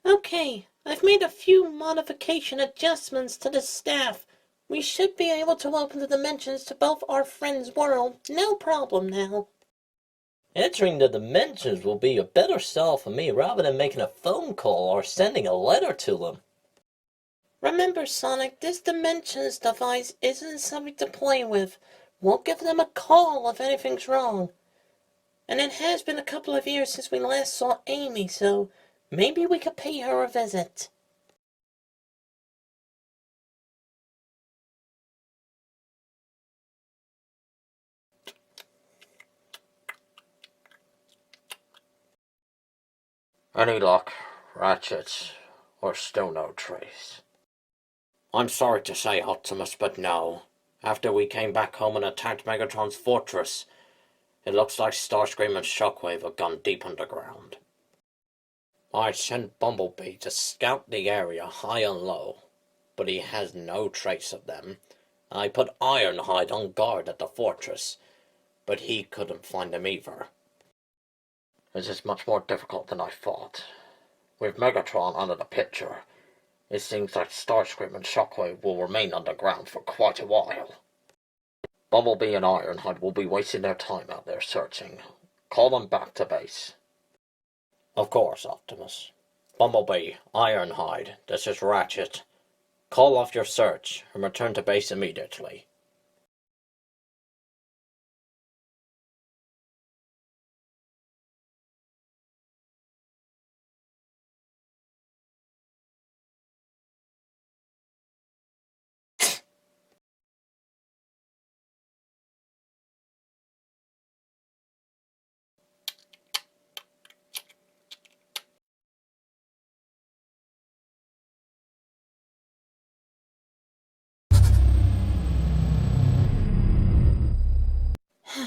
Okay, I've made a few modification adjustments to the staff. We should be able to open the dimensions to both our friends' world, no problem now. Entering the dimensions will be a better sell for me rather than making a phone call or sending a letter to them. Remember, Sonic, this dimensions device isn't something to play with. We'll give them a call if anything's wrong. And it has been a couple of years since we last saw Amy, so maybe we could pay her a visit. Any luck, Ratchet, or still no trace? I'm sorry to say, Optimus, but no. After we came back home and attacked Megatron's fortress, it looks like Starscream and Shockwave have gone deep underground. I sent Bumblebee to scout the area high and low, but he has no trace of them. I put Ironhide on guard at the fortress, but he couldn't find them either. This is much more difficult than I thought. With Megatron under the picture, it seems like Starscream and Shockwave will remain underground for quite a while. Bumblebee and Ironhide will be wasting their time out there searching. Call them back to base. Of course, Optimus. Bumblebee, Ironhide, this is Ratchet. Call off your search and return to base immediately.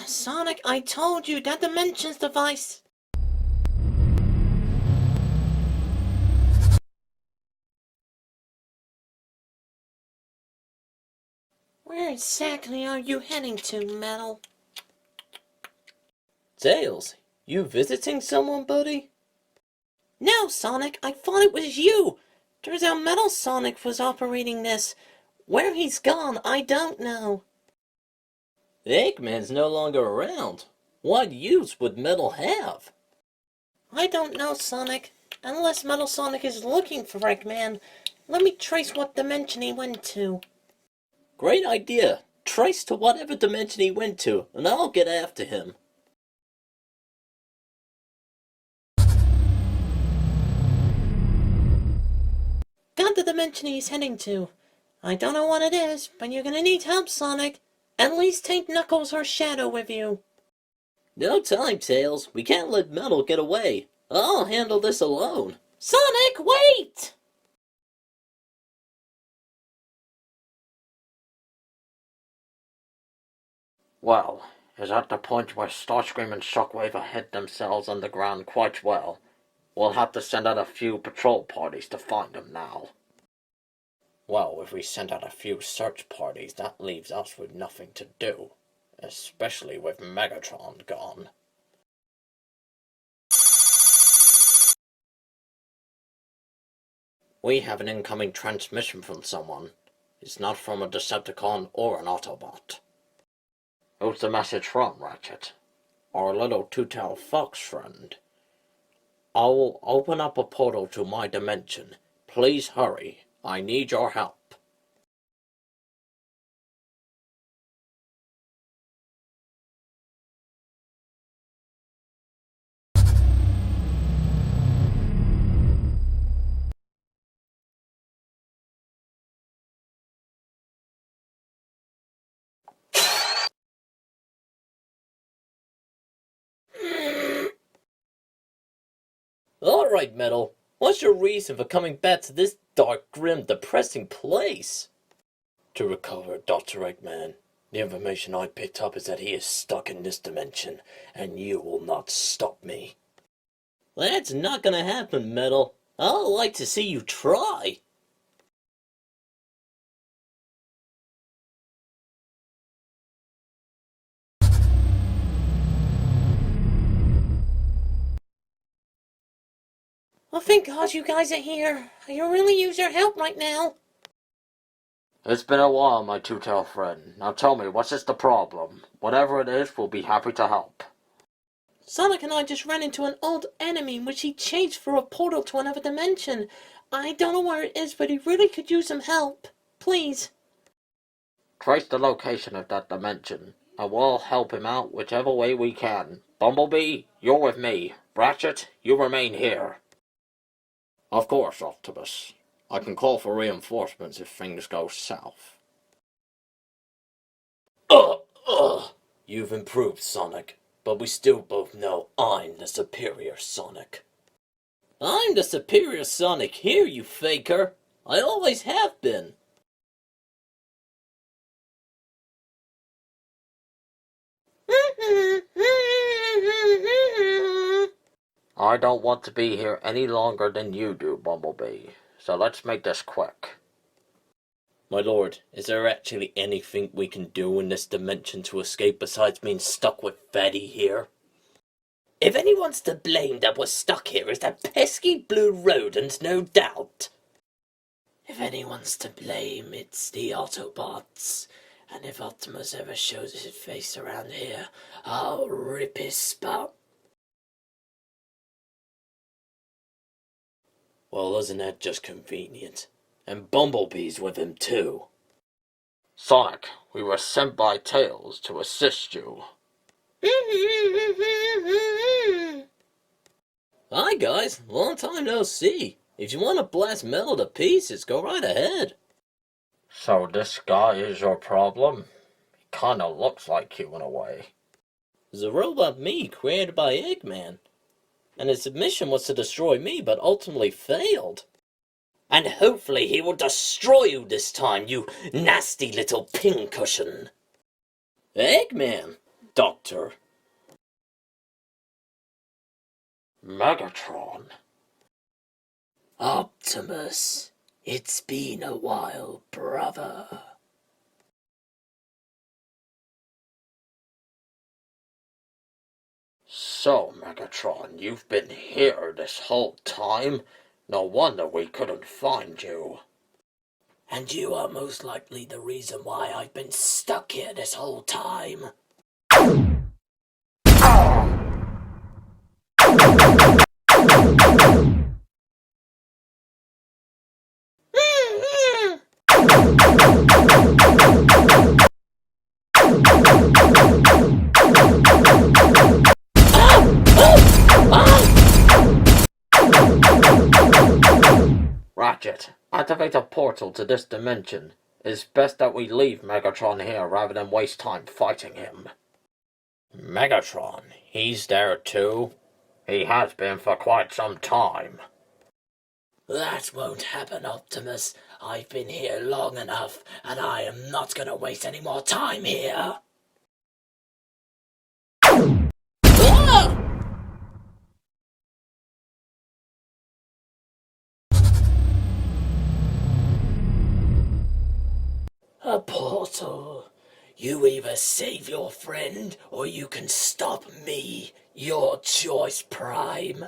Sonic, I told you that dimensions device... Where exactly are you heading to, Metal? Tails, you visiting someone, buddy? No, Sonic, I thought it was you! Turns out Metal Sonic was operating this. Where he's gone, I don't know. Eggman's no longer around. What use would Metal have? I don't know, Sonic. Unless Metal Sonic is looking for Eggman, let me trace what dimension he went to. Great idea. Trace to whatever dimension he went to, and I'll get after him. Got the dimension he's heading to. I don't know what it is, but you're gonna need help, Sonic. At least take Knuckles or Shadow with you. No time, Tails. We can't let Metal get away. I'll handle this alone. Sonic, wait! Well, is at the point where Starscream and Shockwave have hid themselves underground quite well. We'll have to send out a few patrol parties to find them now. Well, if we send out a few search parties, that leaves us with nothing to do. Especially with Megatron gone. We have an incoming transmission from someone. It's not from a Decepticon or an Autobot. Who's the message from, Ratchet? Our little two-tailed fox friend. I will open up a portal to my dimension. Please hurry. I need your help. Alright, Metal. What's your reason for coming back to this dark, grim, depressing place? To recover Dr. Eggman. The information I picked up is that he is stuck in this dimension, and you will not stop me. That's not gonna happen, Metal. I'd like to see you try. Well, thank God you guys are here. I can really use your help right now. It's been a while, my two-tailed friend. Now tell me, what's the problem? Whatever it is, we'll be happy to help. Sonic and I just ran into an old enemy which he changed for a portal to another dimension. I don't know where it is, but he really could use some help. Please. Trace the location of that dimension, and we'll help him out whichever way we can. Bumblebee, you're with me. Ratchet, you remain here. Of course, Optimus. I can call for reinforcements if things go south. You've improved, Sonic, but we still both know I'm the superior Sonic. I'm the superior Sonic here, you faker. I always have been. I don't want to be here any longer than you do, Bumblebee. So let's make this quick. My lord, is there actually anything we can do in this dimension to escape besides being stuck with Fatty here? If anyone's to blame that we're stuck here, it's that pesky blue rodent, no doubt. If anyone's to blame, it's the Autobots. And if Optimus ever shows his face around here, I'll rip his spout. Well, isn't that just convenient? And Bumblebee's with him too. Sonic, we were sent by Tails to assist you. Hi guys, long time no see. If you want to blast metal to pieces, go right ahead. So this guy is your problem? He kinda looks like you in a way. He's a robot me created by Eggman. And his mission was to destroy me, but ultimately failed. And hopefully he will destroy you this time, you nasty little pincushion. Eggman, Doctor. Megatron. Optimus, it's been a while, brother. So, Megatron, you've been here this whole time? No wonder we couldn't find you. And you are most likely the reason why I've been stuck here this whole time. Ratchet, activate a portal to this dimension. It's best that we leave Megatron here rather than waste time fighting him. Megatron, he's there too? He has been for quite some time. That won't happen, Optimus. I've been here long enough, and I am not gonna waste any more time here. Ah! A portal. You either save your friend, or you can stop me. Your choice, Prime.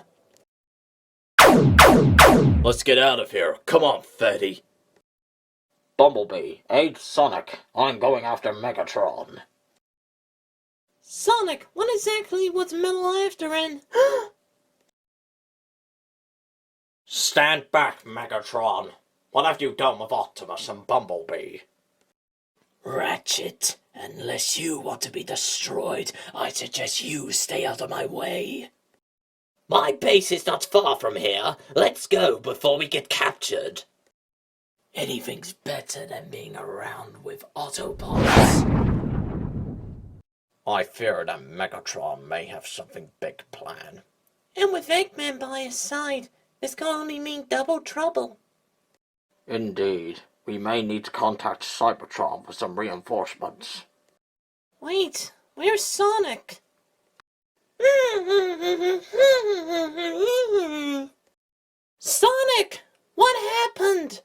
Let's get out of here. Come on, Fatty. Bumblebee, aid Sonic. I'm going after Megatron. Sonic, what exactly was Metal after and... Stand back, Megatron. What have you done with Optimus and Bumblebee? Ratchet, unless you want to be destroyed, I suggest you stay out of my way. My base is not far from here. Let's go before we get captured. Anything's better than being around with Autobots. I fear that Megatron may have something big planned. And with Eggman by his side, this can only mean double trouble. Indeed. We may need to contact Cybertron for some reinforcements. Wait, where's Sonic? Sonic! What happened?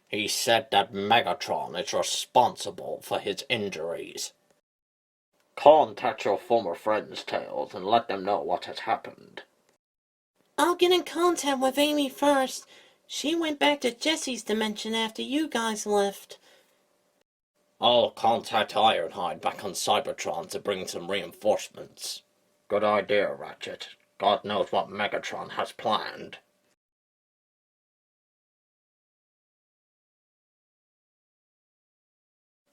He said that Megatron is responsible for his injuries. Contact your former friends, Tails, and let them know what has happened. I'll get in contact with Amy first. She went back to Jessie's dimension after you guys left. I'll contact Ironhide back on Cybertron to bring some reinforcements. Good idea, Ratchet. God knows what Megatron has planned.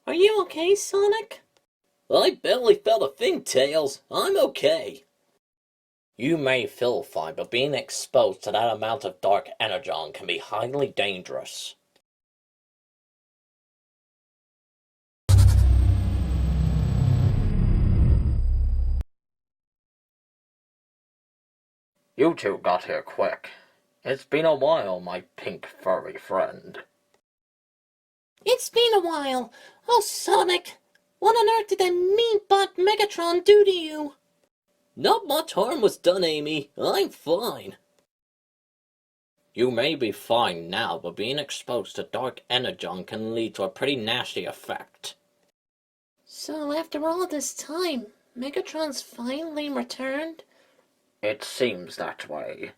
Are you okay, Sonic? I barely felt a thing, Tails. I'm okay. You may feel fine, but being exposed to that amount of dark energon can be highly dangerous. You two got here quick. It's been a while, my pink furry friend. It's been a while. Oh, Sonic, what on earth did that mean bot Megatron do to you? Not much harm was done, Amy. I'm fine. You may be fine now, but being exposed to dark energon can lead to a pretty nasty effect. So after all this time, Megatron's finally returned? It seems that way.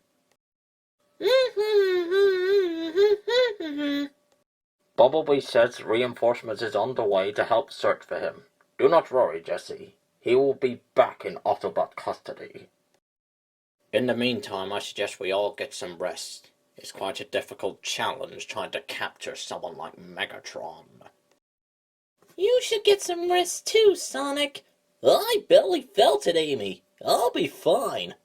Bumblebee says reinforcements is on the way to help search for him. Do not worry, Jessie. He will be back in Autobot custody. In the meantime, I suggest we all get some rest. It's quite a difficult challenge trying to capture someone like Megatron. You should get some rest too, Sonic. I barely felt it, Amy. I'll be fine.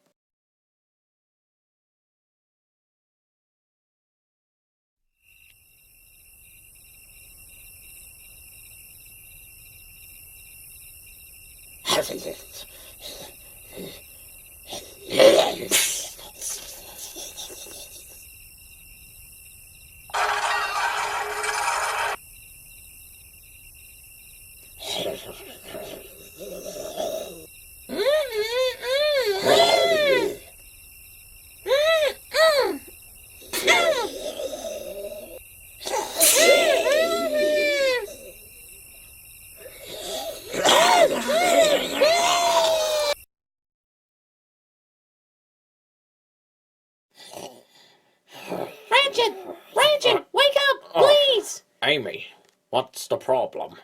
Ratchet, wake up, please! Amy, what's the problem?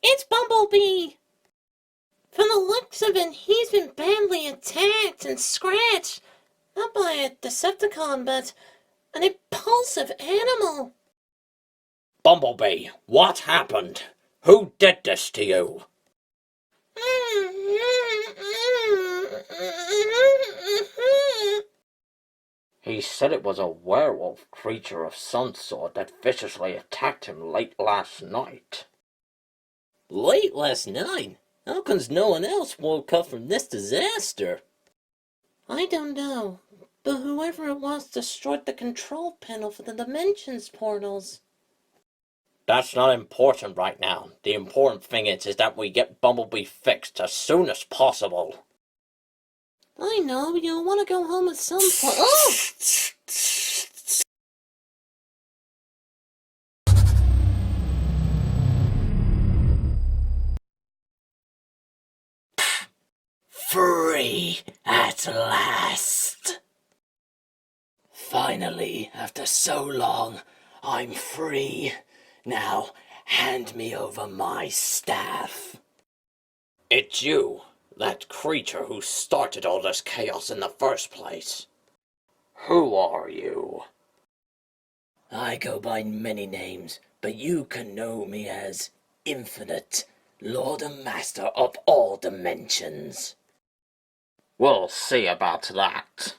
It's Bumblebee! From the looks of it, he's been badly attacked and scratched. Not by a Decepticon, but an impulsive animal. Bumblebee, what happened? Who did this to you? He said it was a werewolf creature of some sort that viciously attacked him late last night. Late last night? How comes no one else woke up from this disaster? I don't know, but whoever it was destroyed the control panel for the Dimensions portals. That's not important right now. The important thing is that we get Bumblebee fixed as soon as possible. I know, you'll want to go home at some point. Oh! Free at last. Finally, after so long, I'm free. Now, hand me over my staff. It's you, that creature who started all this chaos in the first place. Who are you? I go by many names, but you can know me as Infinite, Lord and Master of all dimensions. We'll see about that.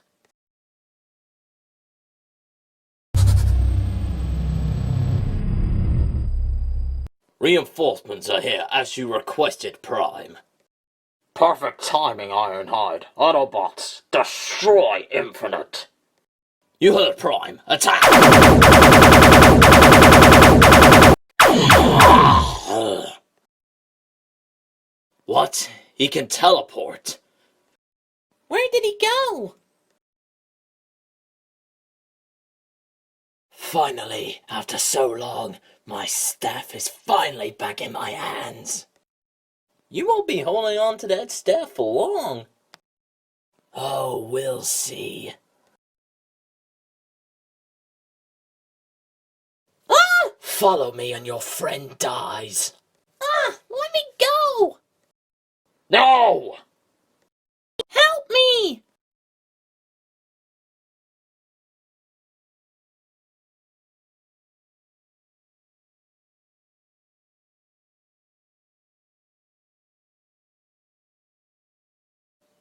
Reinforcements are here, as you requested, Prime. Perfect timing, Ironhide. Autobots, destroy Infinite. You heard, Prime. Attack! What? He can teleport? Where did he go? Finally, after so long, my staff is finally back in my hands. You won't be holding on to that staff for long. Oh, we'll see. Follow me and your friend dies. Ah, let me go! No! Help me!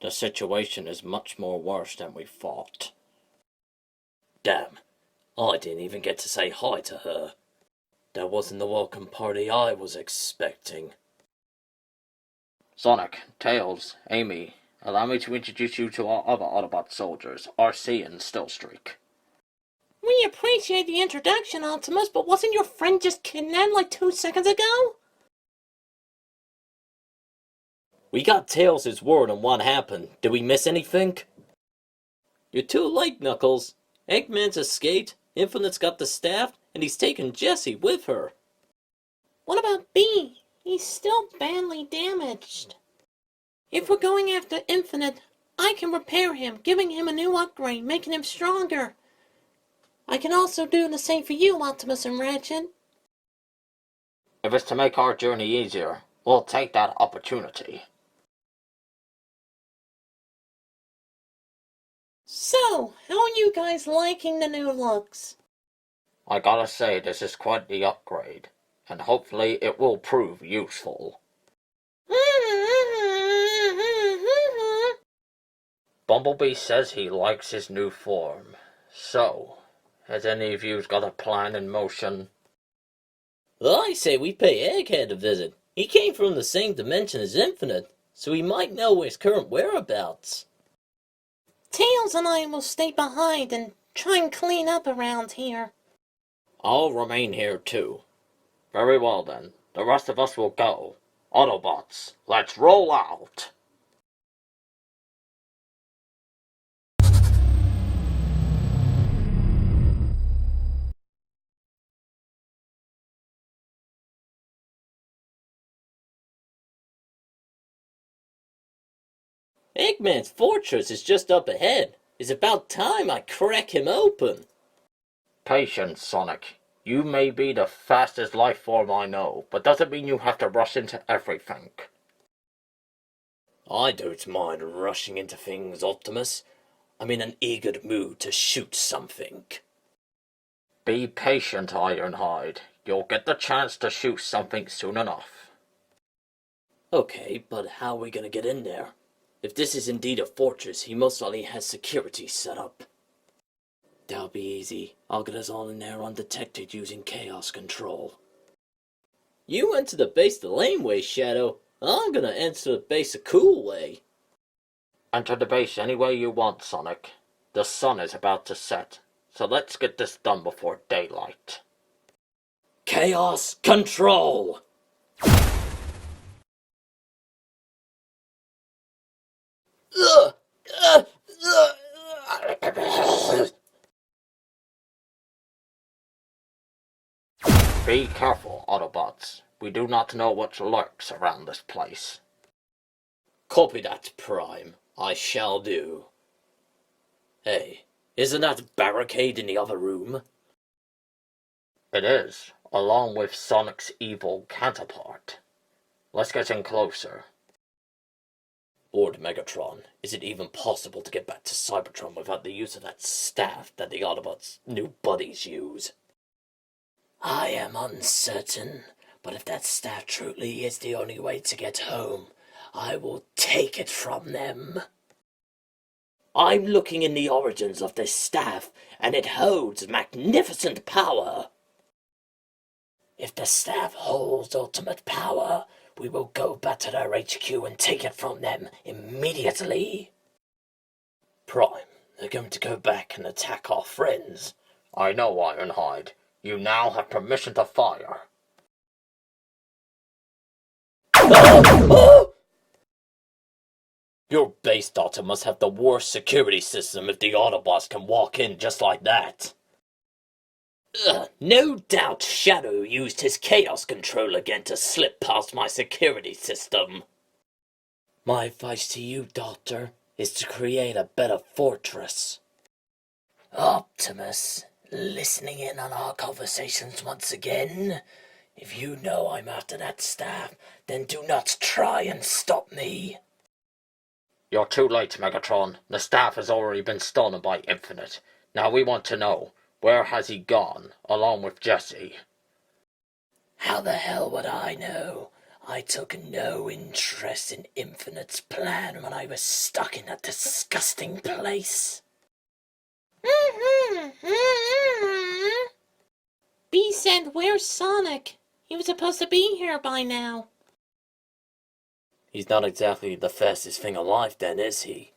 The situation is much more worse than we thought. Damn, I didn't even get to say hi to her. That wasn't the welcome party I was expecting. Sonic, Tails, Amy, allow me to introduce you to our other Autobot soldiers, RC and Stillstreak. We appreciate the introduction, Optimus, but wasn't your friend just kidnapped like 2 seconds ago? We got Tails' word on what happened. Did we miss anything? You're too late, Knuckles. Eggman's escaped, Infinite's got the staff, and he's taken Jessie with her. What about B? He's still badly damaged. If we're going after Infinite, I can repair him, giving him a new upgrade, making him stronger. I can also do the same for you, Optimus and Ratchet. If it's to make our journey easier, we'll take that opportunity. So, how are you guys liking the new looks? I gotta say, this is quite the upgrade, and hopefully it will prove useful. Bumblebee says he likes his new form. So, has any of you got a plan in motion? I say we pay Egghead a visit. He came from the same dimension as Infinite, so he might know his current whereabouts. Tails and I will stay behind and try and clean up around here. I'll remain here too. Very well then. The rest of us will go. Autobots, let's roll out! Eggman's fortress is just up ahead. It's about time I crack him open. Patience, Sonic. You may be the fastest life form I know, but doesn't mean you have to rush into everything. I don't mind rushing into things, Optimus. I'm in an eager mood to shoot something. Be patient, Ironhide. You'll get the chance to shoot something soon enough. Okay, but how are we gonna get in there? If this is indeed a fortress, he most likely has security set up. That'll be easy. I'll get us all in there undetected using chaos control. You went to the base the lame way, Shadow. I'm gonna enter the base a cool way. Enter the base any way you want, Sonic. The sun is about to set, so let's get this done before daylight. Chaos control! Be careful, Autobots. We do not know what lurks around this place. Copy that, Prime. I shall do. Hey, isn't that barricade in the other room? It is, along with Sonic's evil counterpart. Let's get in closer. Lord Megatron, is it even possible to get back to Cybertron without the use of that staff that the Autobots' new buddies use? I am uncertain, but if that staff truly is the only way to get home, I will take it from them. I'm looking in the origins of this staff, and it holds magnificent power. If the staff holds ultimate power, we will go back to their HQ and take it from them immediately. Prime, they're going to go back and attack our friends. I know, Ironhide. You now have permission to fire. Your base daughter must have the worst security system if the Autobots can walk in just like that. No doubt Shadow used his chaos control again to slip past my security system. My advice to you, Doctor, is to create a better fortress. Optimus, Listening in on our conversations once again? If you know I'm after that staff, then do not try and stop me. You're too late, Megatron. The staff has already been stolen by Infinite. Now we want to know, where has he gone, along with Jessie? How the hell would I know? I took no interest in Infinite's plan when I was stuck in that disgusting place. B said, "Where's Sonic? He was supposed to be here by now." He's not exactly the fastest thing alive then, is he?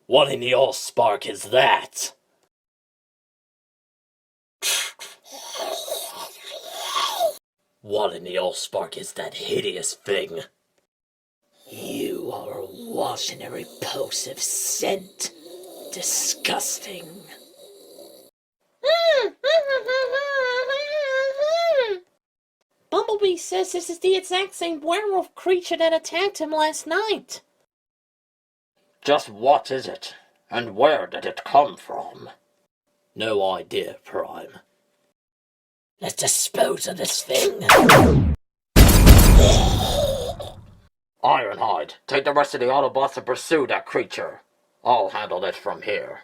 What in the all-spark is that? What in the all-spark is that hideous thing? You are awash in a repulsive scent. Disgusting. Bumblebee says this is the exact same werewolf creature that attacked him last night. Just what is it? And where did it come from? No idea, Prime. Let's dispose of this thing. Ironhide, take the rest of the Autobots and pursue that creature. I'll handle it from here.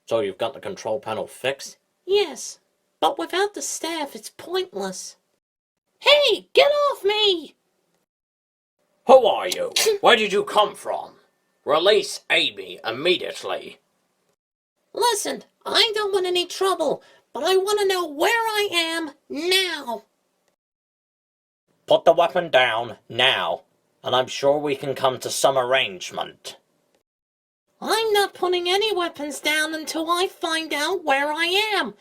So you've got the control panel fixed? Yes, but without the staff, it's pointless. Hey, get off me! Who are you? Where did you come from? Release Amy immediately. Listen, I don't want any trouble, but I want to know where I am now. Put the weapon down now, and I'm sure we can come to some arrangement. I'm not putting any weapons down until I find out where I am.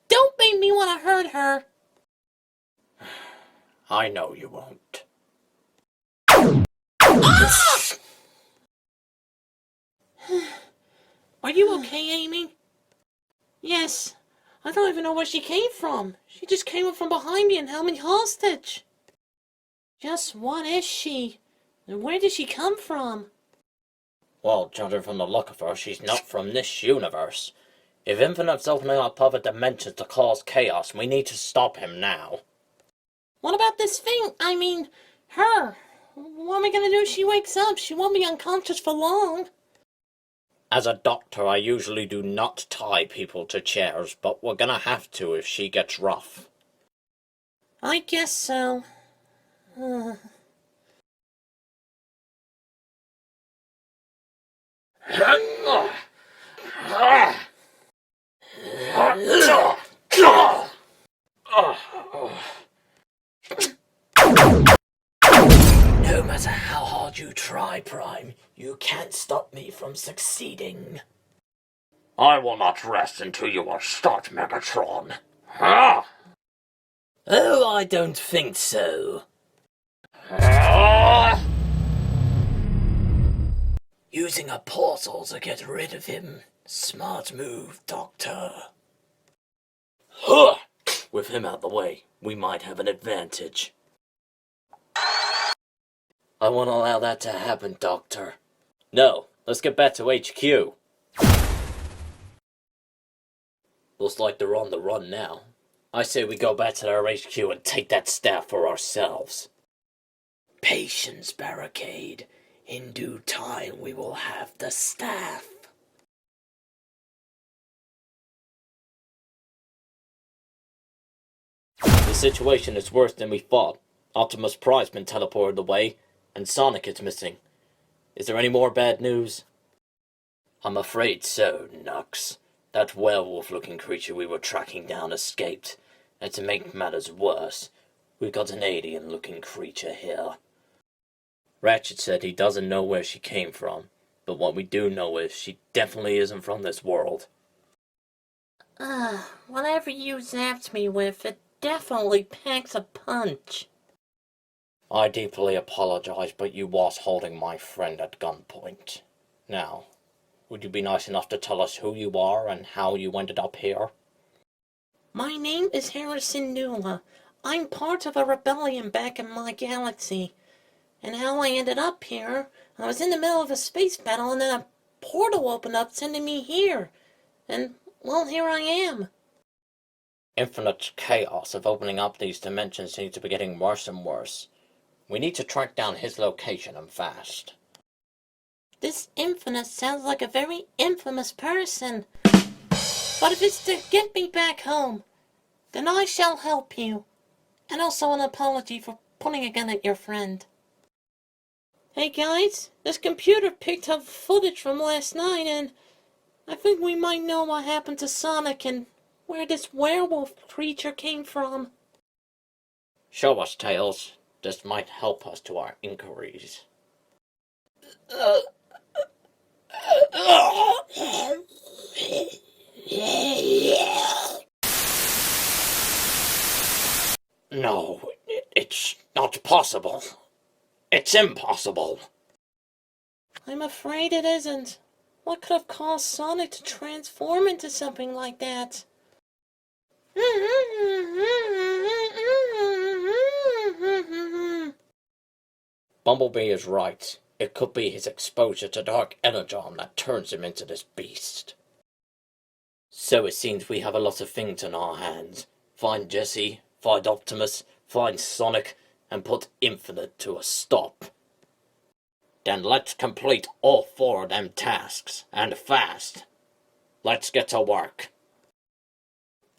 Don't make me want to hurt her. I know you won't. Are you okay, Amy? Yes. I don't even know where she came from. She just came up from behind me and held me hostage. Just what is she? And where did she come from? Well, judging from the look of her, she's not from this universe. If Infinite's opening up other dimensions to cause chaos, we need to stop him now. What about this thing? I mean, her. What am I gonna do if she wakes up? She won't be unconscious for long. As a doctor, I usually do not tie people to chairs, but we're gonna have to if she gets rough. I guess so. No matter how hard you try, Prime, you can't stop me from succeeding. I will not rest until you are shot, Megatron. Oh, I don't think so. Using a portal to get rid of him. Smart move, Doctor. With him out the way, we might have an advantage. I won't allow that to happen, Doctor. No, let's get back to HQ. Looks like they're on the run now. I say we go back to our HQ and take that staff for ourselves. Patience, Barricade. In due time, we will have the staff. The situation is worse than we thought. Optimus Prime's been teleported away, and Sonic is missing. Is there any more bad news? I'm afraid so, Nux. That werewolf-looking creature we were tracking down escaped. And to make matters worse, we've got an alien-looking creature here. Ratchet said he doesn't know where she came from, but what we do know is she definitely isn't from this world. Whatever you zapped me with, it definitely packs a punch. I deeply apologize, but you was holding my friend at gunpoint. Now, would you be nice enough to tell us who you are and how you ended up here? My name is Harrison Nula. I'm part of a rebellion back in my galaxy. And how I ended up here, I was in the middle of a space battle and then a portal opened up sending me here. And, well, here I am. Infinite chaos of opening up these dimensions seems to be getting worse and worse. We need to track down his location and fast. This Infinite sounds like a very infamous person. But if it's to get me back home, then I shall help you. And also an apology for pointing a gun at your friend. Hey guys, this computer picked up footage from last night and I think we might know what happened to Sonic and where this werewolf creature came from. Show us, Tails. This might help us to our inquiries. No, it's not possible. It's impossible. I'm afraid it isn't. What could have caused Sonic to transform into something like that? Bumblebee is right. It could be his exposure to dark energon that turns him into this beast. So it seems we have a lot of things in our hands. Find Jessie, find Optimus, find Sonic, and put Infinite to a stop. Then let's complete all 4 of them tasks, and fast. Let's get to work.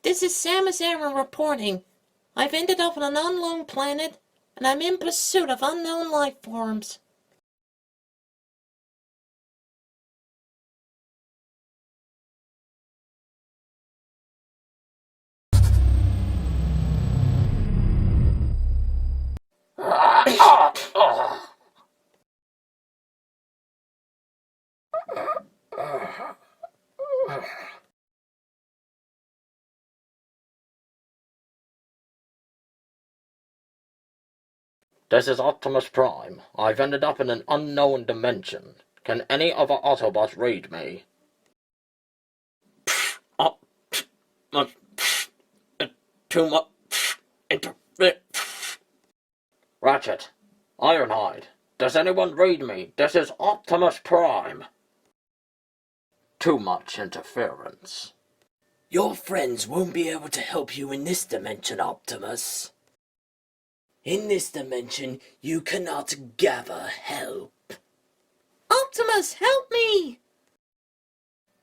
This is Samus Aran reporting. I've ended up on an unknown planet, and I'm in pursuit of unknown life forms. This is Optimus Prime. I've ended up in an unknown dimension. Can any of our Autobots read me? Too much. Ratchet, Ironhide, does anyone read me? This is Optimus Prime. Too much interference. Your friends won't be able to help you in this dimension, Optimus. In this dimension, you cannot gather help. Optimus, help me!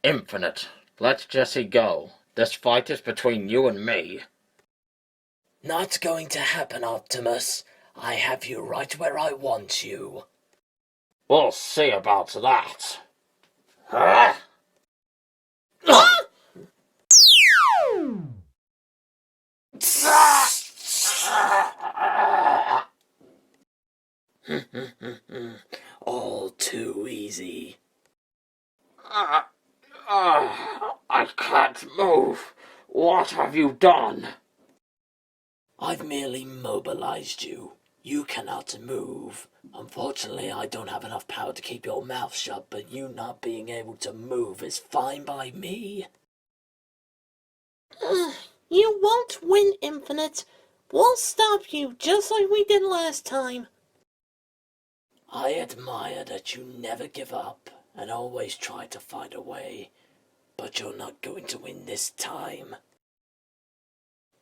Infinite, let Jessie go. This fight is between you and me. Not going to happen, Optimus. I have you right where I want you. We'll see about that. Huh? All too easy. I can't move. What have you done? I've merely mobilized you. You cannot move. Unfortunately, I don't have enough power to keep your mouth shut, but you not being able to move is fine by me. You won't win, Infinite. We'll stop you, just like we did last time. I admire that you never give up and always try to find a way, but you're not going to win this time.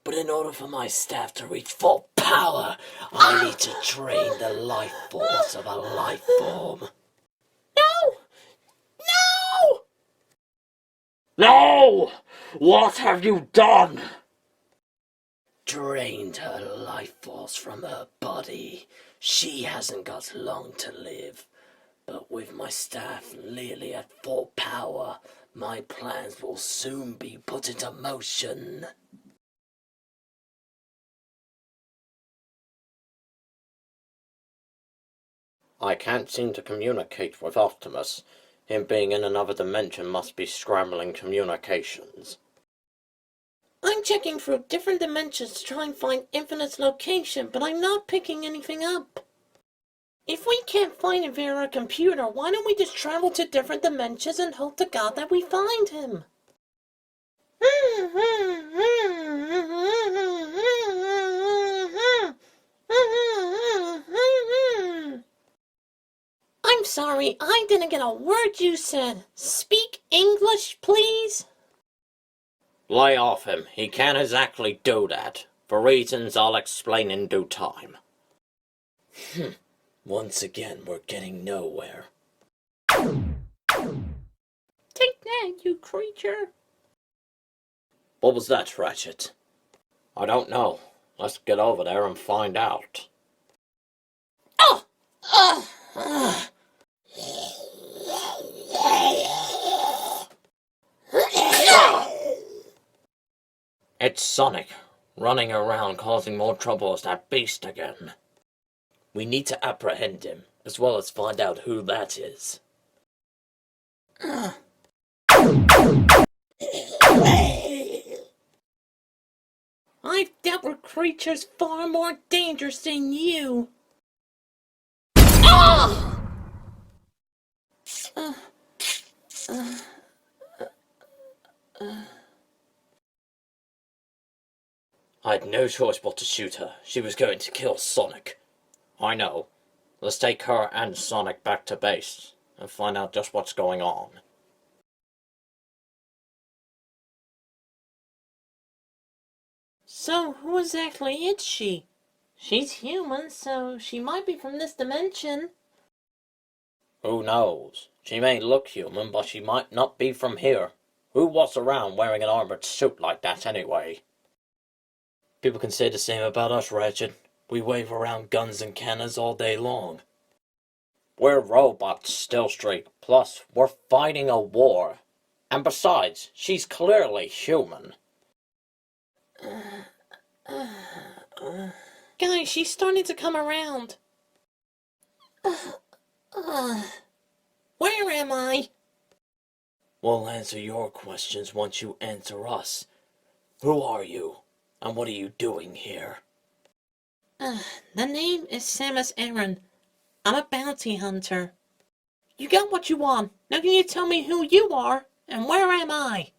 But in order for my staff to reach full power, I need to drain the life force of a life form. No! No! No! What have you done? Drained her life force from her body. She hasn't got long to live. But with my staff nearly at full power, my plans will soon be put into motion. I can't seem to communicate with Optimus. Him being in another dimension must be scrambling communications. I'm checking through different dimensions to try and find Infinite's location, but I'm not picking anything up. If we can't find him via our computer, why don't we just travel to different dimensions and hope to God that we find him? sorry, I didn't get a word you said. Speak English, please. Lay off him. He can't exactly do that. For reasons I'll explain in due time. Once again, we're getting nowhere. Take that, you creature. What was that, Ratchet? I don't know. Let's get over there and find out. It's Sonic, running around causing more trouble as that beast again. We need to apprehend him, as well as find out who that is. I've dealt with creatures far more dangerous than you. I had no choice but to shoot her. She was going to kill Sonic. I know. Let's take her and Sonic back to base and find out just what's going on. So, who exactly is she? She's human, so she might be from this dimension. Who knows? She may look human, but she might not be from here. Who walks around wearing an armored suit like that anyway? People can say the same about us, Ratchet. We wave around guns and cannons all day long. We're robots, Stillstreak. Plus, we're fighting a war. And besides, she's clearly human. Guys, she's starting to come around. Where am I? We'll answer your questions once you answer us. Who are you? And what are you doing here? The name is Samus Aran. I'm a bounty hunter. You got what you want. Now can you tell me who you are and where am I?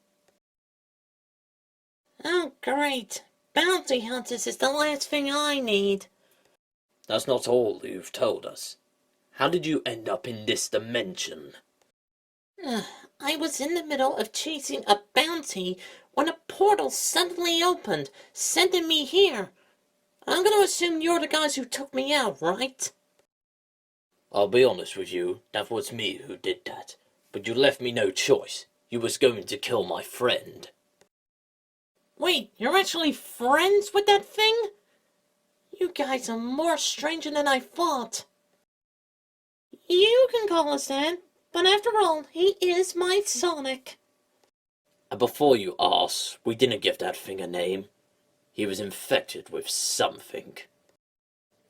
Oh, great. Bounty hunters is the last thing I need. That's not all you've told us. How did you end up in this dimension? I was in the middle of chasing a bounty when a portal suddenly opened, sending me here. I'm gonna assume you're the guys who took me out, right? I'll be honest with you, that was me who did that. But you left me no choice. You was going to kill my friend. Wait, you're actually friends with that thing? You guys are more stranger than I thought. You can call us that, but after all, he is my Sonic. And before you ask, we didn't give that thing a name. He was infected with something.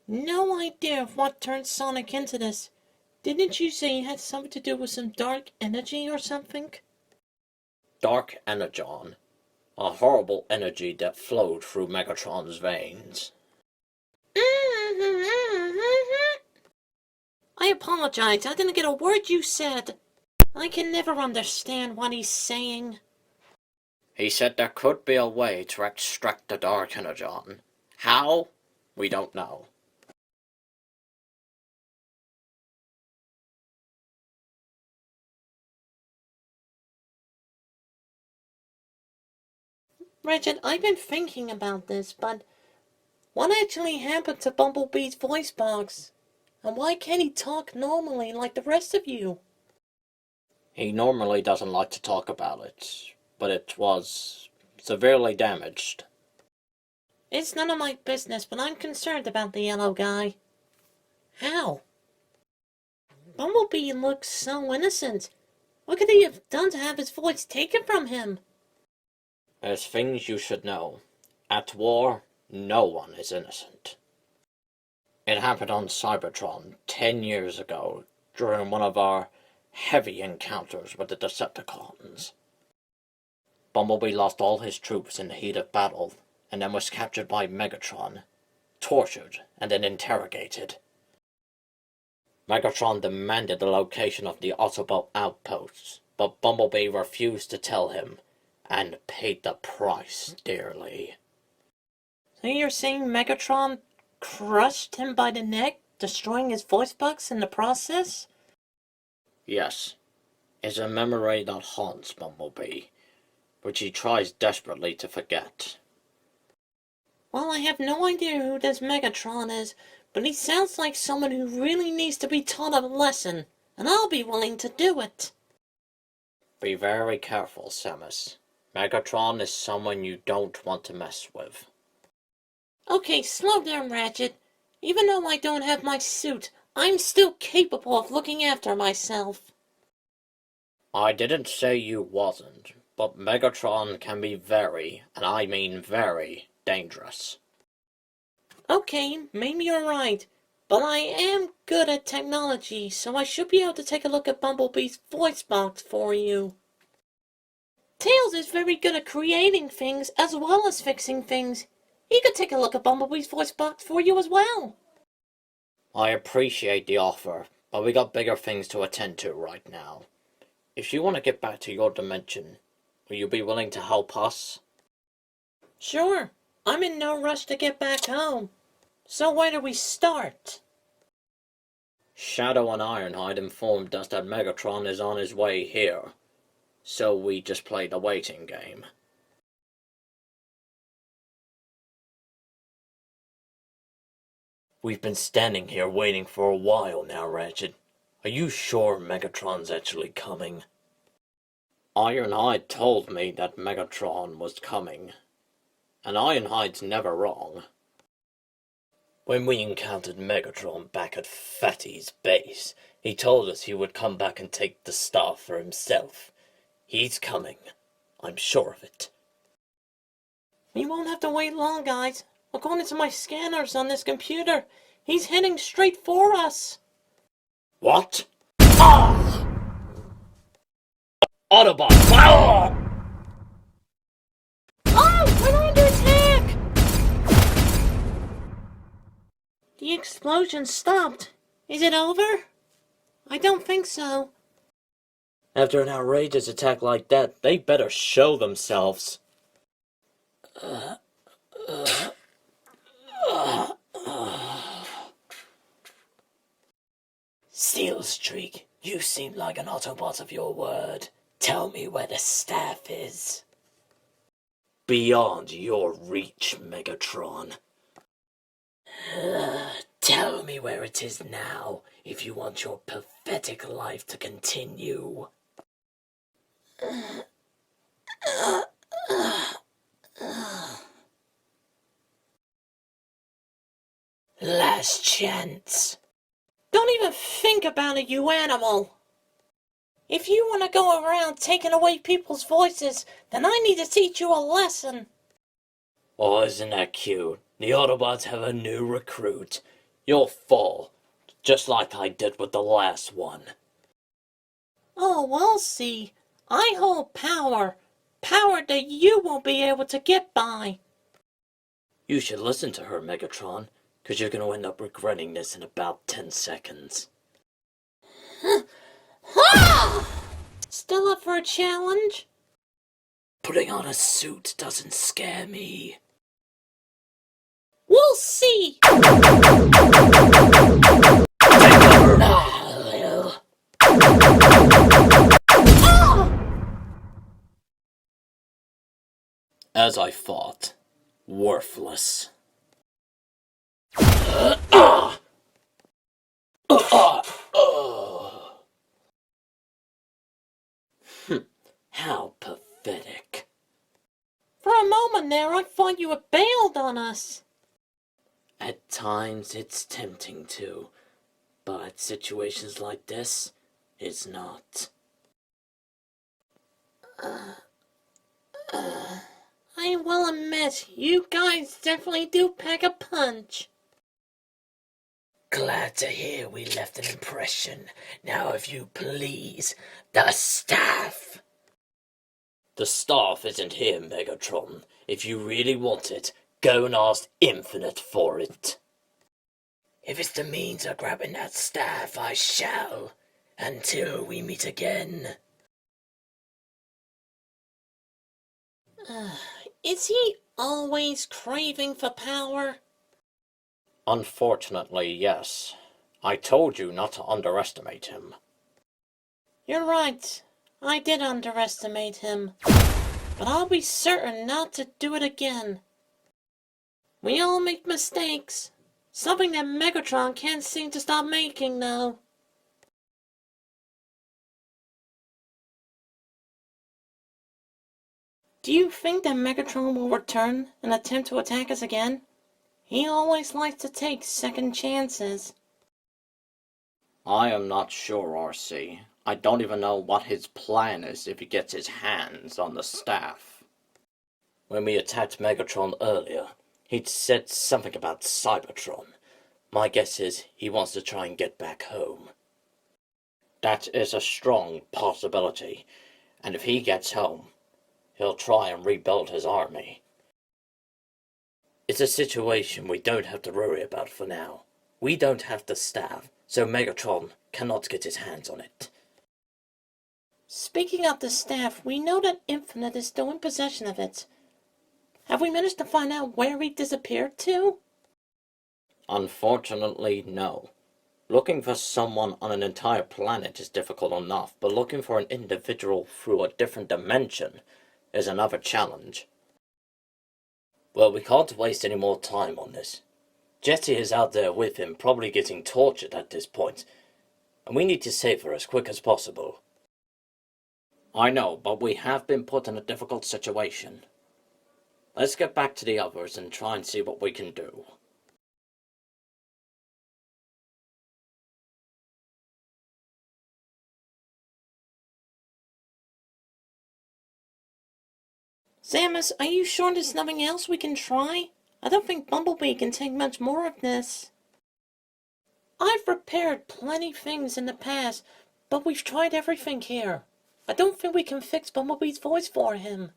No idea of what turned Sonic into this. Didn't you say it had something to do with some dark energy or something? Dark Energon. A horrible energy that flowed through Megatron's veins. I apologize, I didn't get a word you said. I can never understand what he's saying. He said there could be a way to extract the Dark Energon. How? We don't know. Ratchet, I've been thinking about this, but what actually happened to Bumblebee's voice box? And why can't he talk normally like the rest of you? He normally doesn't like to talk about it, but it was severely damaged. It's none of my business, but I'm concerned about the yellow guy. How? Bumblebee looks so innocent. What could he have done to have his voice taken from him? There's things you should know. At war, no one is innocent. It happened on Cybertron 10 years ago during one of our heavy encounters with the Decepticons. Bumblebee lost all his troops in the heat of battle and then was captured by Megatron, tortured, and then interrogated. Megatron demanded the location of the Autobot outposts, but Bumblebee refused to tell him, and paid the price dearly. So you're saying Megatron crushed him by the neck, destroying his voice box in the process? Yes, it's a memory that haunts Bumblebee, which he tries desperately to forget. Well, I have no idea who this Megatron is, but he sounds like someone who really needs to be taught a lesson, and I'll be willing to do it. Be very careful, Samus. Megatron is someone you don't want to mess with. Okay, slow down, Ratchet. Even though I don't have my suit, I'm still capable of looking after myself. I didn't say you wasn't, but Megatron can be very, and I mean very, dangerous. Okay, maybe you're right, but I am good at technology, so I should be able to take a look at Bumblebee's voice box for you. Tails is very good at creating things as well as fixing things. He could take a look at Bumblebee's voice box for you as well. I appreciate the offer, but we got bigger things to attend to right now. If you want to get back to your dimension, will you be willing to help us? Sure, I'm in no rush to get back home. So where do we start? Shadow and Ironhide informed us that Megatron is on his way here, so we just played the waiting game. We've been standing here waiting for a while now, Ratchet. Are you sure Megatron's actually coming? Ironhide told me that Megatron was coming, and Ironhide's never wrong. When we encountered Megatron back at Fatty's base, he told us he would come back and take the star for himself. He's coming. I'm sure of it. We won't have to wait long, guys. According to my scanners on this computer, he's heading straight for us. What? Ah! Autobots! Ah! Oh, we're under attack! The explosion stopped. Is it over? I don't think so. After an outrageous attack like that, they better show themselves. Steel Streak, you seem like an Autobot of your word. Tell me where the staff is. Beyond your reach, Megatron. Tell me where it is now, if you want your pathetic life to continue. Last chance. Don't even think about it, you animal. If you want to go around taking away people's voices, then I need to teach you a lesson. Oh, isn't that cute? The Autobots have a new recruit. You'll fall, just like I did with the last one. Oh, we'll see. I hold power. Power that you won't be able to get by. You should listen to her, Megatron, because you're going to end up regretting this in about 10 seconds. Still up for a challenge? Putting on a suit doesn't scare me. We'll see! As I thought, worthless. How pathetic. For a moment there, I thought you had bailed on us. At times it's tempting to, but situations like this, it's not. I will admit, you guys definitely do pack a punch. Glad to hear we left an impression. Now, if you please, the staff. The staff isn't here, Megatron. If you really want it, go and ask Infinite for it. If it's the means of grabbing that staff, I shall. Until we meet again. Is he always craving for power? Unfortunately, yes. I told you not to underestimate him. You're right. I did underestimate him. But I'll be certain not to do it again. We all make mistakes. Something that Megatron can't seem to stop making, though. Do you think that Megatron will return and attempt to attack us again? He always likes to take second chances. I am not sure, RC. I don't even know what his plan is if he gets his hands on the staff. When we attacked Megatron earlier, he'd said something about Cybertron. My guess is he wants to try and get back home. That is a strong possibility, and if he gets home, he'll try and rebuild his army. It's a situation we don't have to worry about for now. We don't have the staff, so Megatron cannot get his hands on it. Speaking of the staff, we know that Infinite is still in possession of it. Have we managed to find out where he disappeared to? Unfortunately, no. Looking for someone on an entire planet is difficult enough, but looking for an individual through a different dimension is another challenge. Well, we can't waste any more time on this. Jessie is out there with him, probably getting tortured at this point, and we need to save her as quick as possible. I know, but we have been put in a difficult situation. Let's get back to the others and try and see what we can do. Samus, are you sure there's nothing else we can try? I don't think Bumblebee can take much more of this. I've repaired plenty things in the past, but we've tried everything here. I don't think we can fix Bumblebee's voice for him.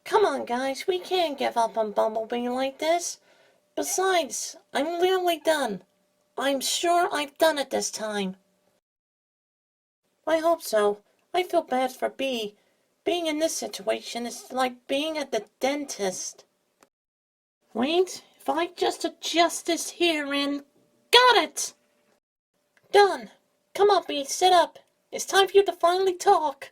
Come on, guys, we can't give up on Bumblebee like this. Besides, I'm nearly done. I'm sure I've done it this time. I hope so. I feel bad for Bee. Being in this situation is like being at the dentist. Wait, if I just adjust this here and... Got it! Done. Come on, Bee, sit up. It's time for you to finally talk.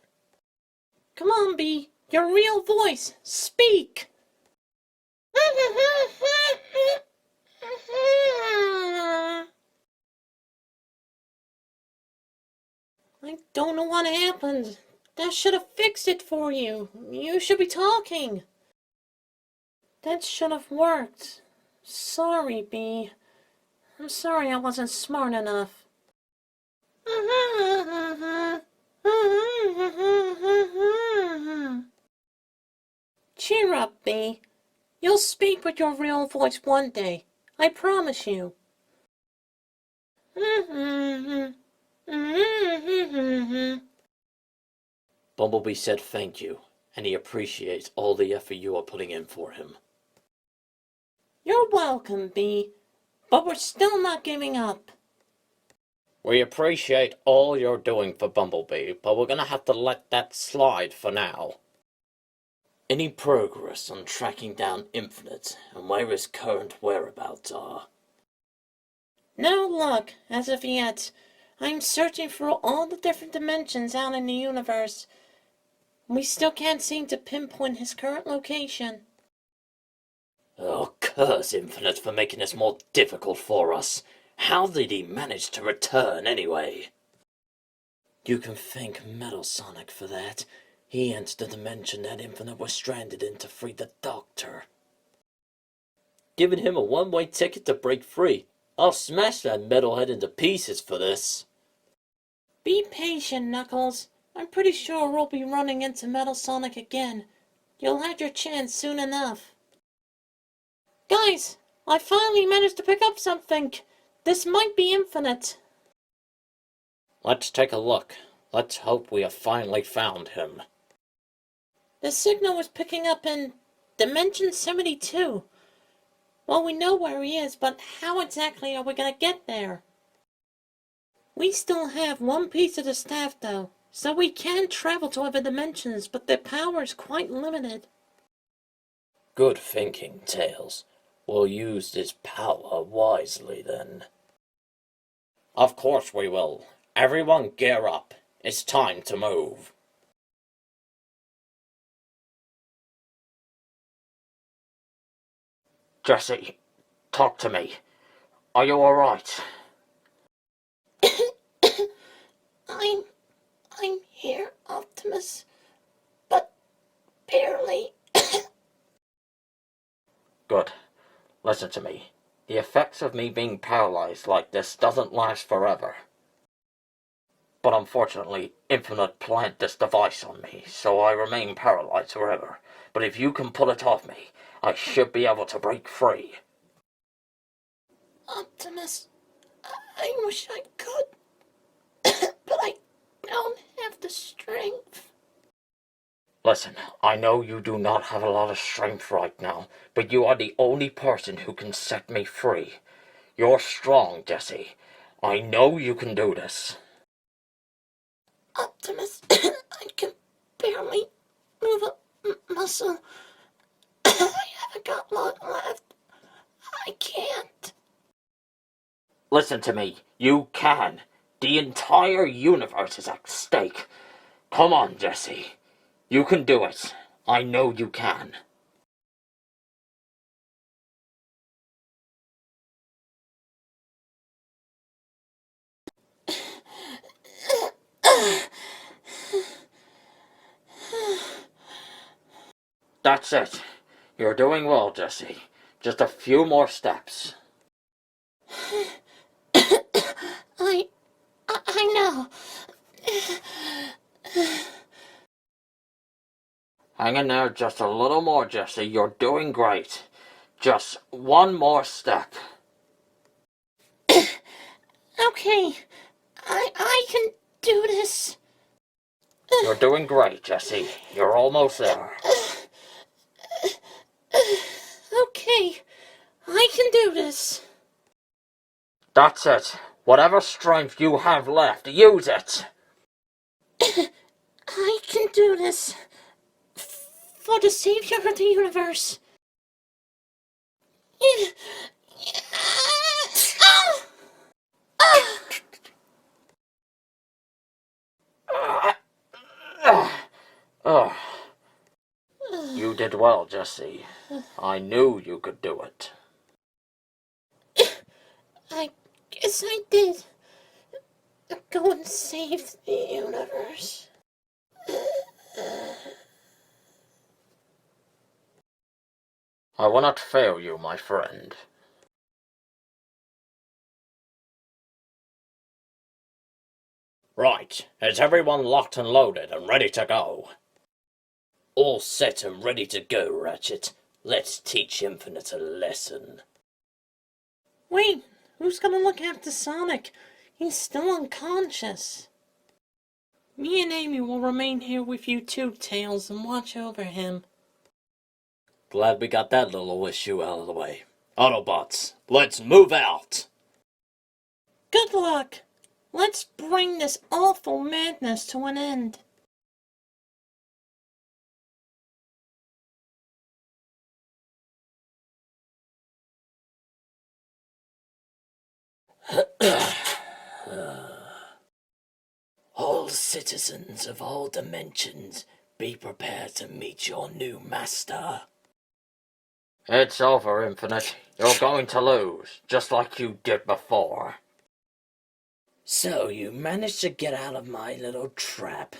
Come on, Bee. Your real voice. Speak! I don't know what happened. That should have fixed it for you. You should be talking. That should have worked. Sorry, Bee. I'm sorry I wasn't smart enough. Cheer up, Bee. You'll speak with your real voice one day. I promise you. Bumblebee said thank you, and he appreciates all the effort you are putting in for him. You're welcome, Bee. But we're still not giving up. We appreciate all you're doing for Bumblebee, but we're gonna have to let that slide for now. Any progress on tracking down Infinite and where his current whereabouts are? No luck, as of yet. I'm searching through all the different dimensions out in the universe. We still can't seem to pinpoint his current location. Oh, curse Infinite for making this more difficult for us. How did he manage to return anyway? You can thank Metal Sonic for that. He entered the dimension that Infinite was stranded in to free the Doctor. Giving him a one-way ticket to break free. I'll smash that metalhead into pieces for this. Be patient, Knuckles. I'm pretty sure we'll be running into Metal Sonic again. You'll have your chance soon enough. Guys, I finally managed to pick up something. This might be Infinite. Let's take a look. Let's hope we have finally found him. The signal was picking up in Dimension 72. Well, we know where he is, but how exactly are we going to get there? We still have one piece of the staff, though, so we can travel to other dimensions, but their power is quite limited. Good thinking, Tails. We'll use this power wisely, then. Of course we will. Everyone gear up. It's time to move. Jessie, talk to me. Are you alright? I'm here, Optimus, but barely. Good. Listen to me. The effects of me being paralyzed like this doesn't last forever. But unfortunately, Infinite planted this device on me, so I remain paralyzed forever. But if you can pull it off me, I should be able to break free. Optimus, I wish I could, but I don't have the strength. Listen, I know you do not have a lot of strength right now, but you are the only person who can set me free. You're strong, Jessie. I know you can do this. Optimus, I can barely move a muscle. I haven't got long left. I can't. Listen to me. You can. The entire universe is at stake. Come on, Jessie. You can do it. I know you can. That's it. You're doing well, Jessie. Just a few more steps. I know. Hang in there just a little more, Jessie. You're doing great. Just one more step. Okay, I can do this. You're doing great, Jessie. You're almost there. Okay, I can do this. That's it. Whatever strength you have left, use it. I can do this. For the savior of the universe. Oh, you did well, Jessie. I knew you could do it. I guess I did. Go and save the universe. I will not fail you, my friend. Right, is everyone locked and loaded and ready to go? All set and ready to go, Ratchet. Let's teach Infinite a lesson. Wait, who's gonna look after Sonic? He's still unconscious. Me and Amy will remain here with you too, Tails, and watch over him. Glad we got that little issue out of the way. Autobots, let's move out! Good luck. Let's bring this awful madness to an end. All citizens of all dimensions, be prepared to meet your new master. It's over, Infinite. You're going to lose, just like you did before. So you managed to get out of my little trap.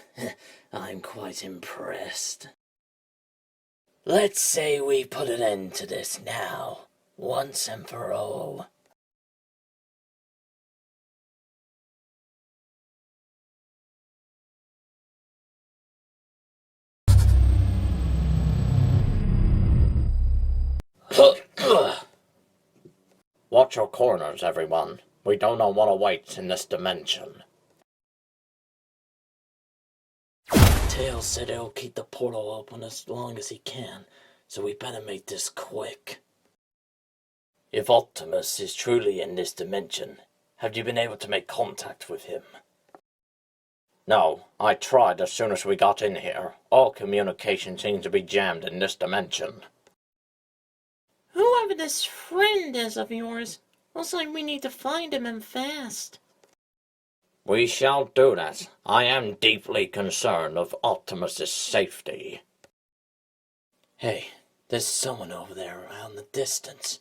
I'm quite impressed. Let's say we put an end to this now, once and for all. Watch your corners, everyone. We don't know what awaits in this dimension. Tails said he'll keep the portal open as long as he can, so we better make this quick. If Optimus is truly in this dimension, have you been able to make contact with him? No, I tried as soon as we got in here. All communication seems to be jammed in this dimension. Whoever this friend is of yours, looks like we need to find him and fast. We shall do that. I am deeply concerned of Optimus's safety. Hey, there's someone over there around the distance.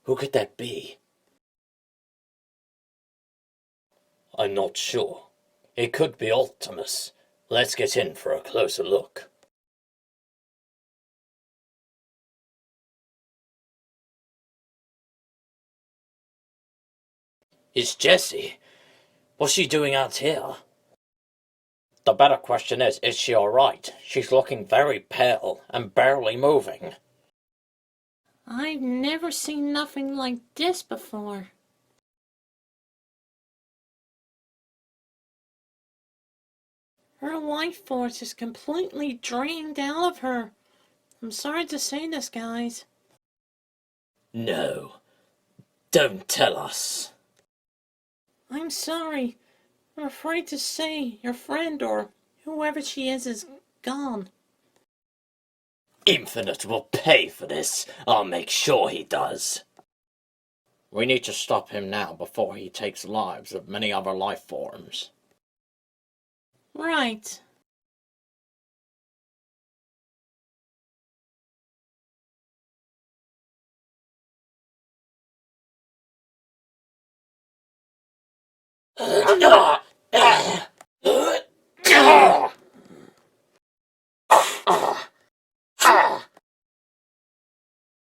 Who could that be? I'm not sure. It could be Optimus. Let's get in for a closer look. It's Jessie. What's she doing out here? The better question is she alright? She's looking very pale and barely moving. I've never seen nothing like this before. Her life force is completely drained out of her. I'm sorry to say this, guys. No, don't tell us. I'm sorry. I'm afraid to say your friend or whoever she is gone. Infinite will pay for this. I'll make sure he does. We need to stop him now before he takes lives of many other life forms. Right.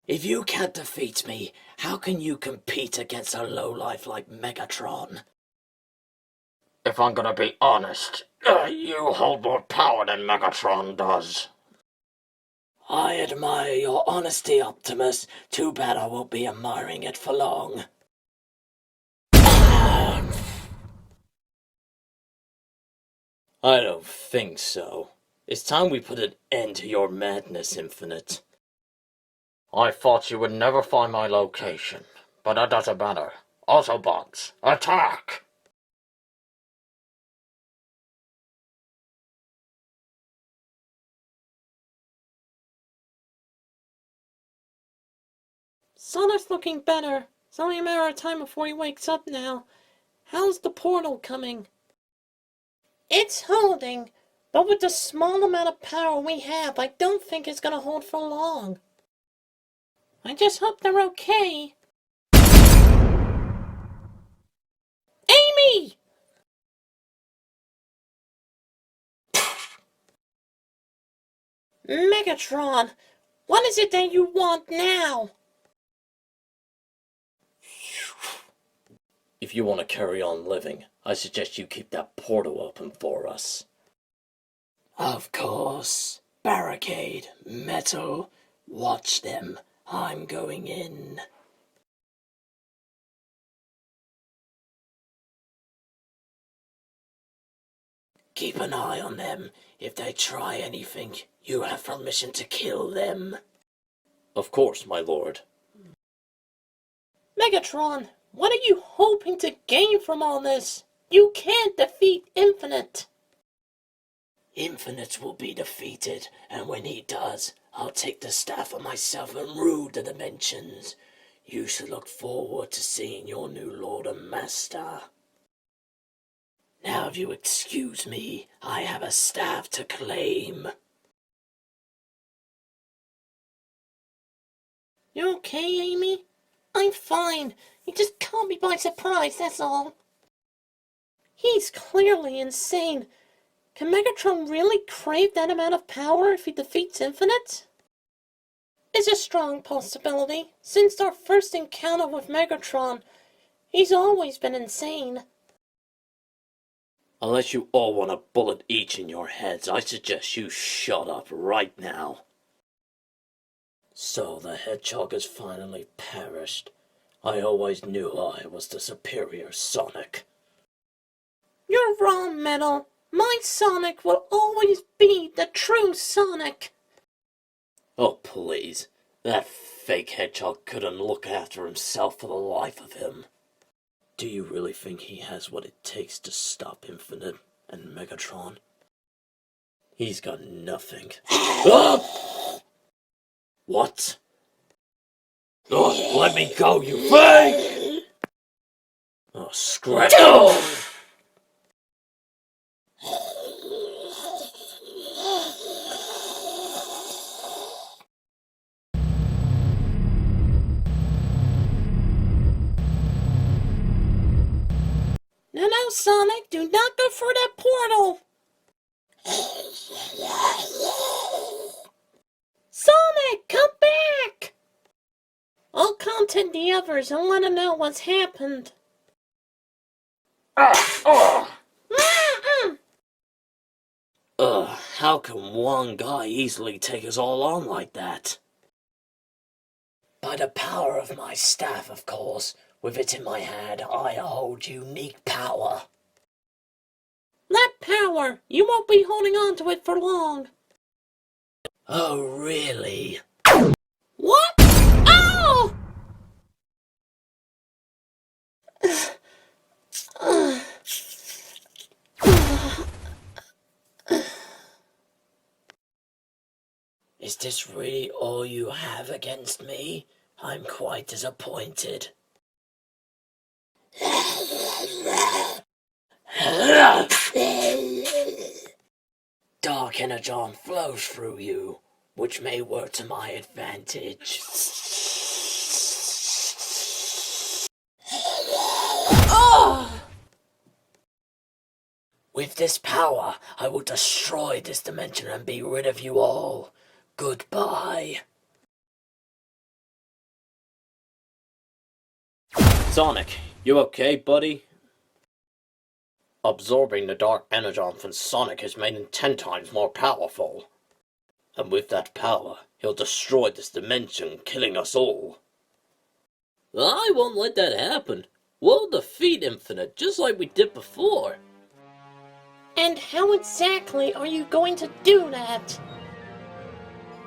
If you can't defeat me, how can you compete against a lowlife like Megatron? If I'm gonna be honest, you hold more power than Megatron does. I admire your honesty, Optimus. Too bad I won't be admiring it for long. I don't think so. It's time we put an end to your madness, Infinite. I thought you would never find my location, but that doesn't matter. Autobots, attack! Sonic's looking better. It's only a matter of time before he wakes up now. How's the portal coming? It's holding, but with the small amount of power we have, I don't think it's gonna hold for long. I just hope they're okay. Amy! Megatron, what is it that you want now? If you want to carry on living, I suggest you keep that portal open for us. Of course. Barricade, metal, watch them. I'm going in. Keep an eye on them. If they try anything, you have permission to kill them. Of course, my lord. Megatron, what are you hoping to gain from all this? You can't defeat Infinite. Infinite will be defeated, and when he does, I'll take the staff on myself and rule the dimensions. You should look forward to seeing your new lord and master. Now if you excuse me, I have a staff to claim. You okay, Amy? I'm fine. He just caught me by surprise, that's all. He's clearly insane. Can Megatron really crave that amount of power if he defeats Infinite? It's a strong possibility. Since our first encounter with Megatron, he's always been insane. Unless you all want a bullet each in your heads, I suggest you shut up right now. So the hedgehog has finally perished. I always knew I was the superior Sonic. You're wrong, Metal. My Sonic will always be the true Sonic. Oh, please. That fake hedgehog couldn't look after himself for the life of him. Do you really think he has what it takes to stop Infinite and Megatron? He's got nothing. What? Oh, let me go, you fake! Oh, scratch! Sonic! Do not go through that portal! Sonic, come back! I'll contact the others and let them know what's happened. How can one guy easily take us all on like that? By the power of my staff, of course. With it in my hand, I hold unique power. That power! You won't be holding on to it for long. Oh, really? What? Oh! Is this really all you have against me? I'm quite disappointed. Dark energon flows through you, which may work to my advantage. With this power, I will destroy this dimension and be rid of you all. Goodbye. Sonic, you okay, buddy? Absorbing the dark energon from Sonic has made him 10 times more powerful. And with that power, he'll destroy this dimension, killing us all. I won't let that happen. We'll defeat Infinite, just like we did before. And how exactly are you going to do that?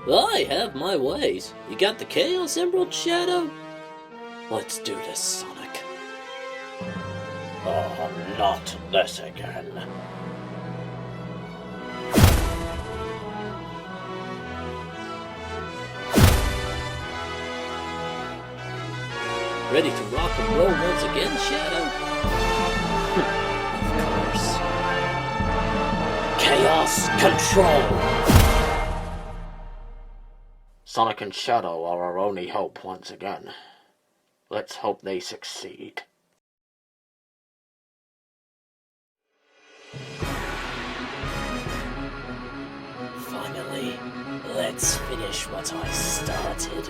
I have my ways. You got the Chaos Emerald, Shadow? Let's do this, Sonic. Oh, not this again. Ready to rock and roll once again, Shadow? Of course. Chaos Control! Sonic and Shadow are our only hope once again. Let's hope they succeed. Finally, let's finish what I started.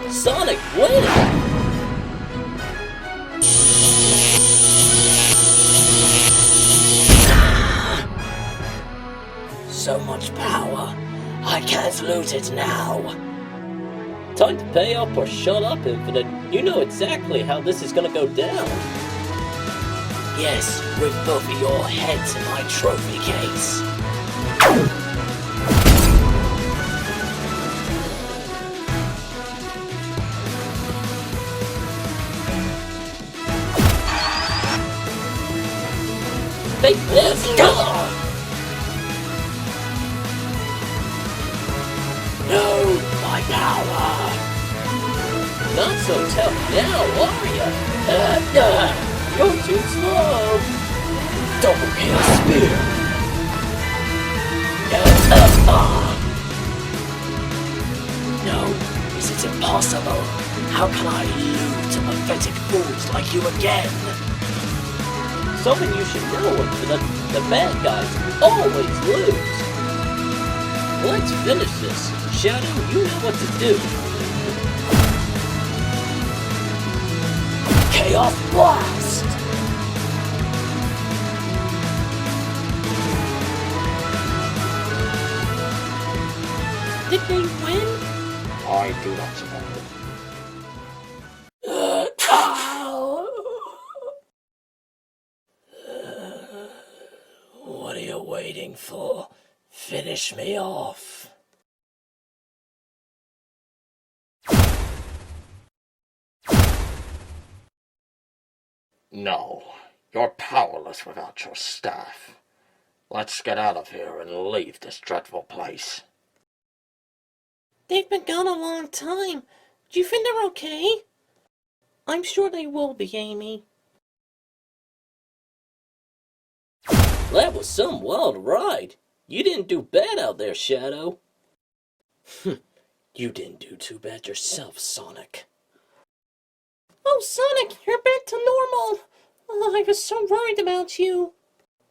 Sonic, win! So much power. I can't lose it now. Time to pay up or shut up, Infinite. You know exactly how this is gonna go down. Yes, with both of your heads in my trophy case. Take this! No, my power! Not so tough now, are ya? You're too slow! Double kill spear! No, this is impossible. How can I lose to pathetic fools like you again? Something you should know, Infinite. The bad guys always lose. Let's finish this. Shadow, you know what to do. Chaos Blast! Did they win? I do not know. What are you waiting for? Finish me off. No, you're powerless without your staff. Let's get out of here and leave this dreadful place. They've been gone a long time. Do you think they're okay? I'm sure they will be, Amy. That was some wild ride. You didn't do bad out there, Shadow. You didn't do too bad yourself, Sonic. Oh, Sonic, you're back to normal. Oh, I was so worried about you.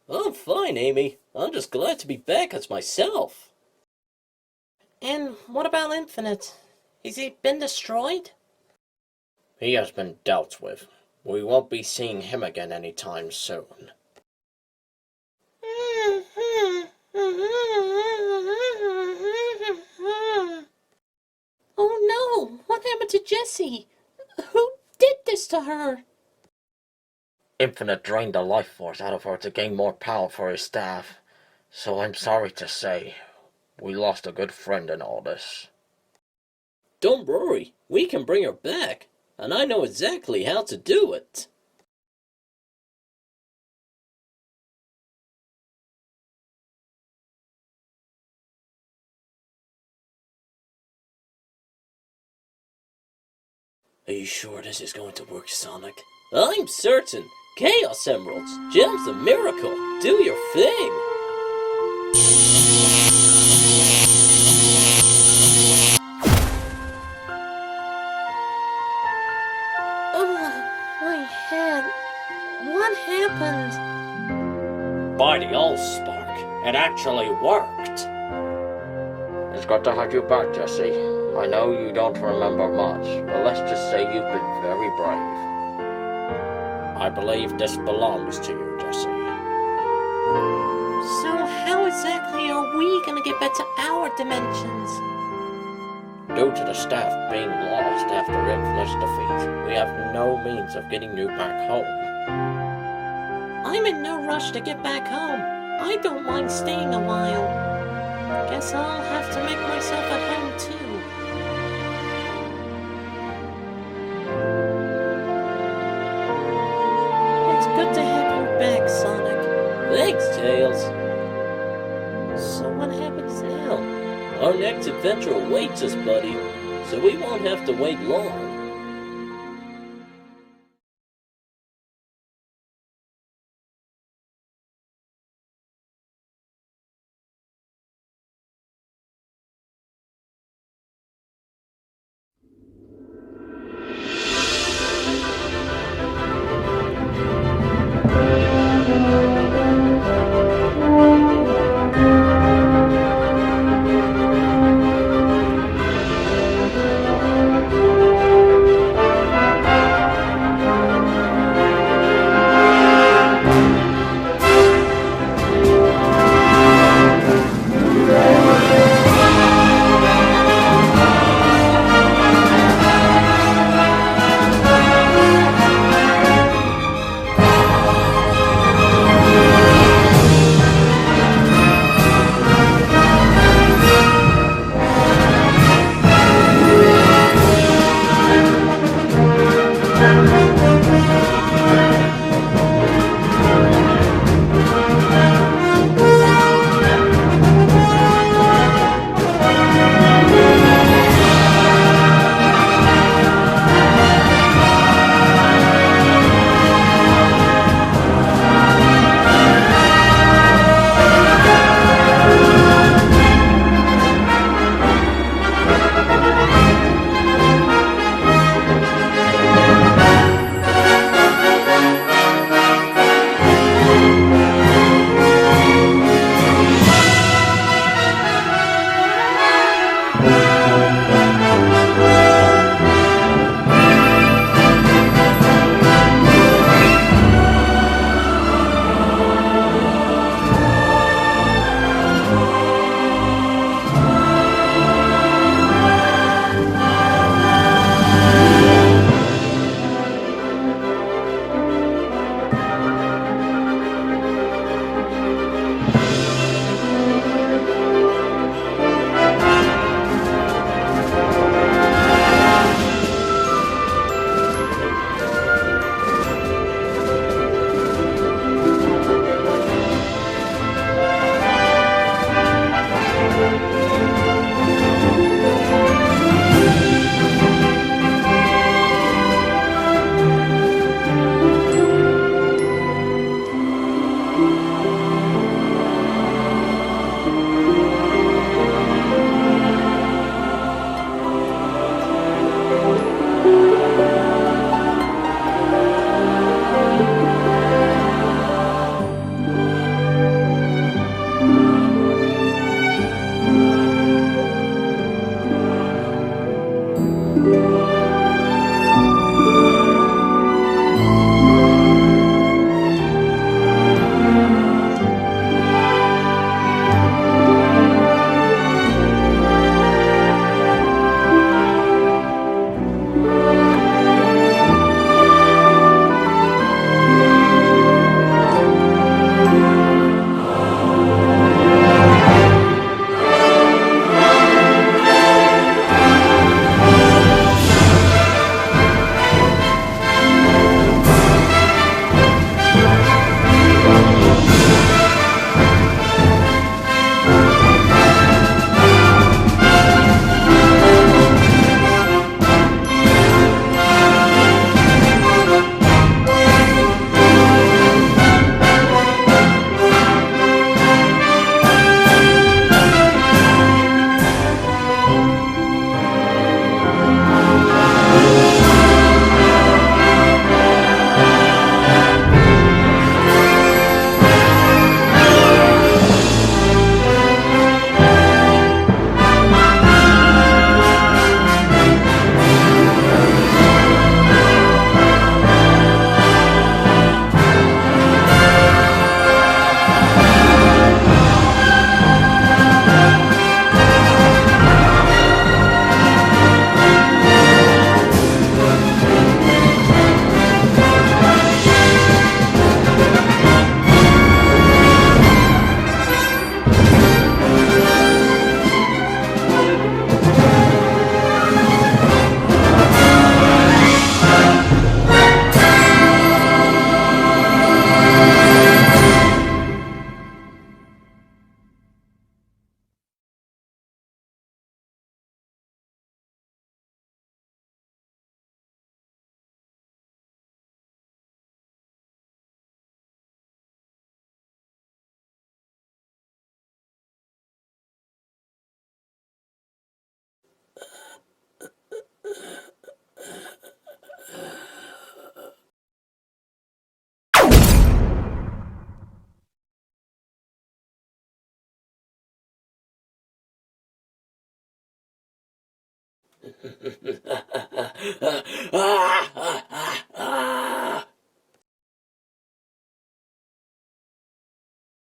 I'm fine, Amy. I'm just glad to be back as myself. And what about Infinite? Has he been destroyed? He has been dealt with. We won't be seeing him again anytime soon. Oh no! What happened to Jessie? Who did this to her? Infinite drained the life force out of her to gain more power for his staff. So I'm sorry to say, we lost a good friend in all this. Don't worry, we can bring her back, and I know exactly how to do it. Are you sure this is going to work, Sonic? I'm certain. Chaos Emeralds, gems of miracle. Do your thing. Oh, my head. What happened? By the Allspark, it actually worked! It's good to have you back, Jessie. I know you don't remember much, but let's just say you've been very brave. I believe this belongs to you, Jessie. So how exactly are we gonna get back to our dimensions? Due to the staff being lost after Infamous defeat, we have no means of getting you back home. I'm in no rush to get back home. I don't mind staying a while. Guess I'll have to make myself at home too. It's good to have you back, Sonic. Thanks, Tails. So what happens now? Our next adventure awaits us, buddy, so we won't have to wait long.